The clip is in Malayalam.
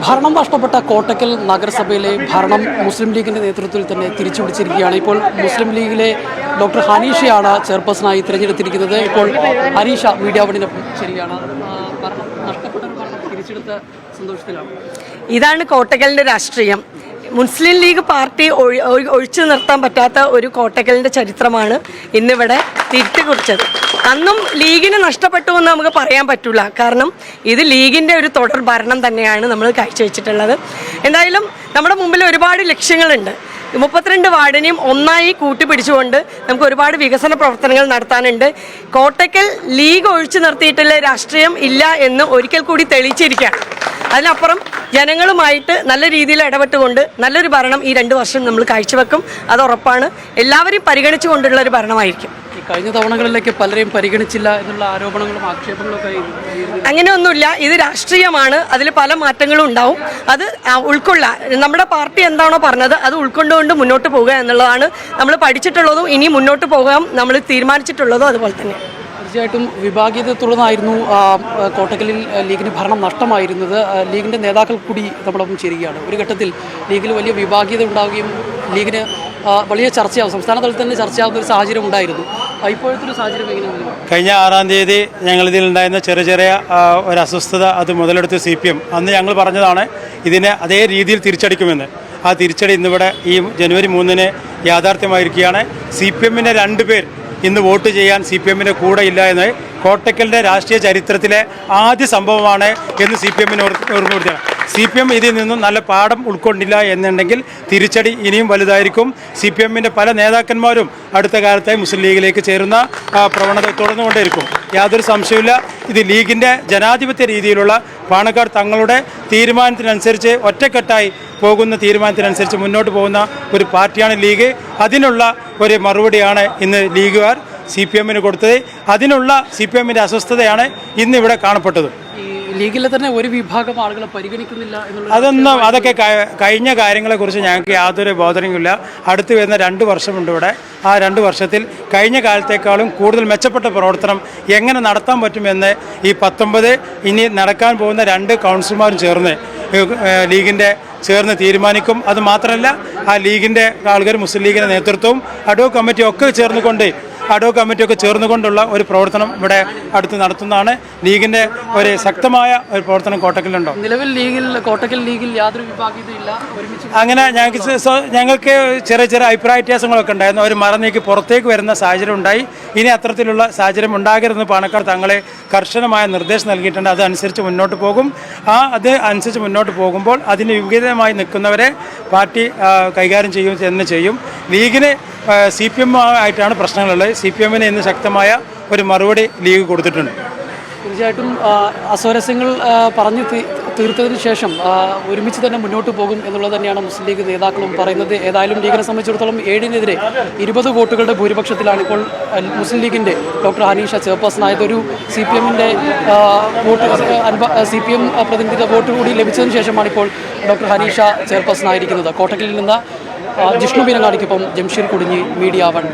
ഭരണം നഷ്ടപ്പെട്ട കോട്ടക്കൽ നഗരസഭയിലെ ഭരണം മുസ്ലിം ലീഗിൻ്റെ നേതൃത്വത്തിൽ തന്നെ തിരിച്ചുപിടിച്ചിരിക്കുകയാണ്. ഇപ്പോൾ മുസ്ലിം ലീഗിലെ ഡോക്ടർ ഹനീഷയാണ് ചെയർപേഴ്സണായി തിരഞ്ഞെടുത്തിരിക്കുന്നത്. ഇപ്പോൾ ഹനീഷ മീഡിയ വണിനൊപ്പം ശരിയാണ്. ഭരണം നഷ്ടപ്പെട്ട ഒരു ഭരണം തിരിച്ചെടുത്ത സന്തോഷത്തിലാണ്. ഇതാണ് കോട്ടക്കലിൻ്റെ രാഷ്ട്രീയം. മുസ്ലിം ലീഗ് പാർട്ടി ഒഴിച്ചു നിർത്താൻ പറ്റാത്ത ഒരു കോട്ടക്കലിൻ്റെ ചരിത്രമാണ് ഇന്നിവിടെ തിരുത്തിക്കുറിച്ചത്. അന്നും ലീഗിന് നഷ്ടപ്പെട്ടു എന്ന് നമുക്ക് പറയാൻ പറ്റില്ല. കാരണം ഇത് ലീഗിൻ്റെ ഒരു തുടർ ഭരണം തന്നെയാണ് നമ്മൾ കാഴ്ചവെച്ചിട്ടുള്ളത്. എന്തായാലും നമ്മുടെ മുമ്പിൽ ഒരുപാട് ലക്ഷ്യങ്ങളുണ്ട്. 32 വാർഡിനെയും ഒന്നായി കൂട്ടിപ്പിടിച്ചുകൊണ്ട് നമുക്ക് ഒരുപാട് വികസന പ്രവർത്തനങ്ങൾ നടത്താനുണ്ട്. കോട്ടക്കൽ ലീഗ് ഒഴിച്ചു നിർത്തിയിട്ടുള്ള രാഷ്ട്രീയം ഇല്ല എന്ന് ഒരിക്കൽ കൂടി തെളിയിച്ചിരിക്കുകയാണ്. അതിനപ്പുറം ജനങ്ങളുമായിട്ട് നല്ല രീതിയിൽ ഇടപെട്ടുകൊണ്ട് നല്ലൊരു ഭരണം ഈ 2 വർഷം നമ്മൾ കാഴ്ചവെക്കും. അത് ഉറപ്പാണ്. എല്ലാവരെയും പരിഗണിച്ചുകൊണ്ടുള്ള ഒരു ഭരണമായിരിക്കും. കഴിഞ്ഞ തവണകളിലേക്ക് പലരെയും പരിഗണിച്ചില്ല എന്നുള്ള ആരോപണങ്ങളും ആക്ഷേപങ്ങളൊക്കെ. അങ്ങനെയൊന്നുമില്ല. ഇത് രാഷ്ട്രീയമാണ്. അതിൽ പല മാറ്റങ്ങളും ഉണ്ടാവും. അത് നമ്മുടെ പാർട്ടി എന്താണോ പറഞ്ഞത് അത് ഉൾക്കൊണ്ടുകൊണ്ട് മുന്നോട്ട് പോകുക എന്നുള്ളതാണ് നമ്മൾ പഠിച്ചിട്ടുള്ളതും ഇനി മുന്നോട്ട് പോകാൻ നമ്മൾ തീരുമാനിച്ചിട്ടുള്ളതും അതുപോലെ തന്നെ. തീർച്ചയായിട്ടും വിഭാഗീയതയെ തുടർന്നായിരുന്നു കോട്ടക്കലിൽ ലീഗിന് ഭരണം നഷ്ടമായിരുന്നത്. ലീഗിൻ്റെ നേതാക്കൾ കൂടി നമ്മളൊപ്പം ചേരുകയാണ്. ഒരു ഘട്ടത്തിൽ ലീഗിൽ വലിയ വിഭാഗീയത ഉണ്ടാവുകയും ലീഗിന് വലിയ ചർച്ചയാവും, സംസ്ഥാന തലത്തിൽ തന്നെ ചർച്ചയാവുന്ന ഒരു സാഹചര്യം ഉണ്ടായിരുന്നു. ഇപ്പോഴത്തെ ഒരു സാഹചര്യം എങ്ങനെയാണ്? കഴിഞ്ഞ 6-ാം തീയതി ഞങ്ങളിതിലുണ്ടായിരുന്ന ചെറിയ ഒരു അസ്വസ്ഥത അത് മുതലെടുത്ത് CPM അന്ന് ഞങ്ങൾ പറഞ്ഞതാണ് ഇതിനെ അതേ രീതിയിൽ തിരിച്ചടിക്കുമെന്ന്. ആ തിരിച്ചടി ഇന്നിവിടെ ഈ ജനുവരി 3-ന് യാഥാർത്ഥ്യമായിരിക്കുകയാണ്. CPM-ൻ്റെ 2 പേർ ഇന്ന് വോട്ട് ചെയ്യാൻ CPM-ൻ്റെ കൂടെ ഇല്ല എന്ന് കോട്ടക്കലിൻ്റെ രാഷ്ട്രീയ ചരിത്രത്തിലെ ആദ്യ സംഭവമാണ് എന്ന് CPM-ന് ഓർമ്മപ്പെടുത്തുകയാണ്. CPM ഇതിൽ നിന്നും നല്ല പാഠം ഉൾക്കൊണ്ടില്ല എന്നുണ്ടെങ്കിൽ തിരിച്ചടി ഇനിയും വലുതായിരിക്കും. CPM-ൻ്റെ പല നേതാക്കന്മാരും അടുത്ത കാലത്തായി മുസ്ലിം ലീഗിലേക്ക് ചേരുന്ന പ്രവണത തുടർന്നുകൊണ്ടേയിരിക്കും. യാതൊരു സംശയമില്ല. ഇത് ലീഗിൻ്റെ ജനാധിപത്യ രീതിയിലുള്ള പാണക്കാട് തങ്ങളുടെ തീരുമാനത്തിനനുസരിച്ച് ഒറ്റക്കെട്ടായി പോകുന്ന തീരുമാനത്തിനനുസരിച്ച് മുന്നോട്ട് പോകുന്ന ഒരു പാർട്ടിയാണ് ലീഗ്. അതിനുള്ള ഒരു മറുപടിയാണ് ഇന്ന് ലീഗുകാർ CPM-ന് കൊടുത്തത്. അതിനുള്ള CPM-ൻ്റെ അസ്വസ്ഥതയാണ് ഇന്നിവിടെ കാണപ്പെട്ടത്. ലീഗിലെ തന്നെ ഒരു വിഭാഗം ആളുകളെ പരിഗണിക്കുന്നില്ല അതൊക്കെ കഴിഞ്ഞ കാര്യങ്ങളെക്കുറിച്ച് ഞങ്ങൾക്ക് യാതൊരു ബോധനയുമില്ല. അടുത്ത് വരുന്ന 2 വർഷമുണ്ട് ഇവിടെ. ആ 2 വർഷത്തിൽ കഴിഞ്ഞ കാലത്തേക്കാളും കൂടുതൽ മെച്ചപ്പെട്ട പ്രവർത്തനം എങ്ങനെ നടത്താൻ പറ്റുമെന്ന് ഈ 19 ഇനി നടക്കാൻ പോകുന്ന 2 കൗൺസിലർമാരും ലീഗിൻ്റെ ചേർന്ന് തീരുമാനിക്കും. അത് മാത്രമല്ല ആ ലീഗിൻ്റെ ആളുകൾ മുസ്ലിം ലീഗിൻ്റെ നേതൃത്വവും അഡ്വോക് കമ്മിറ്റിയൊക്കെ ചേർന്നുകൊണ്ടുള്ള ഒരു പ്രവർത്തനം ഇവിടെ അടുത്ത് നടത്തുന്നതാണ്. ലീഗിൻ്റെ ഒരു ശക്തമായ ഒരു പ്രവർത്തനം കോട്ടക്കലുണ്ടോ? നിലവിൽ കോട്ടക്കൽ ലീഗിൽ യാതൊരു വിഭാഗീയതയില്ല. അങ്ങനെ ഞങ്ങൾക്ക് ചെറിയ അഭിപ്രായ വ്യത്യാസങ്ങളൊക്കെ ഉണ്ടായിരുന്നു. അവർ മറന്നേക്ക് പുറത്തേക്ക് വരുന്ന സാഹചര്യം ഉണ്ടായി. ഇനി അത്തരത്തിലുള്ള സാഹചര്യം ഉണ്ടാകരുതെന്ന് പാണക്കാട് തങ്ങളെ കർശനമായ നിർദ്ദേശം നൽകിയിട്ടുണ്ട്. അതനുസരിച്ച് മുന്നോട്ട് പോകും. അത് അനുസരിച്ച് മുന്നോട്ട് പോകുമ്പോൾ അതിന് വിപരീതമായി നിൽക്കുന്നവരെ പാർട്ടി കൈകാര്യം ചെയ്യും. ലീഗിന് CPM ആയിട്ടാണ് പ്രശ്നങ്ങളുള്ളത്. CPM-ന് ഇന്ന് ശക്തമായ ഒരു മറുപടി ലീഗ് കൊടുത്തിട്ടുണ്ട്. തീർച്ചയായിട്ടും അസ്വാരസ്യങ്ങൾ പറഞ്ഞു തീർത്തതിന് ശേഷം ഒരുമിച്ച് തന്നെ മുന്നോട്ട് പോകും എന്നുള്ളത് തന്നെയാണ് മുസ്ലിം ലീഗ് നേതാക്കളും പറയുന്നത്. ഏതായാലും ലീഗിനെ സംബന്ധിച്ചിടത്തോളം 7-നെതിരെ 20 വോട്ടുകളുടെ ഭൂരിപക്ഷത്തിലാണ് ഇപ്പോൾ മുസ്ലിം ലീഗിൻ്റെ ഡോക്ടർ ഹനീഷ ചെയർപേഴ്സണായത്. ഒരു CPM-ൻ്റെ CPM പ്രതിനിധിയുടെ വോട്ട് കൂടി ലഭിച്ചതിന് ശേഷമാണ് ഇപ്പോൾ ഡോക്ടർ ഹനീഷ ചെയർപേഴ്സണായിരിക്കുന്നത്. കോട്ടക്കലിൽ നിന്ന് ജിഷ്ണു ബീരങ്ങാടിക്കൊപ്പം ജംഷീർ കുടിഞ്ഞി, മീഡിയ 1.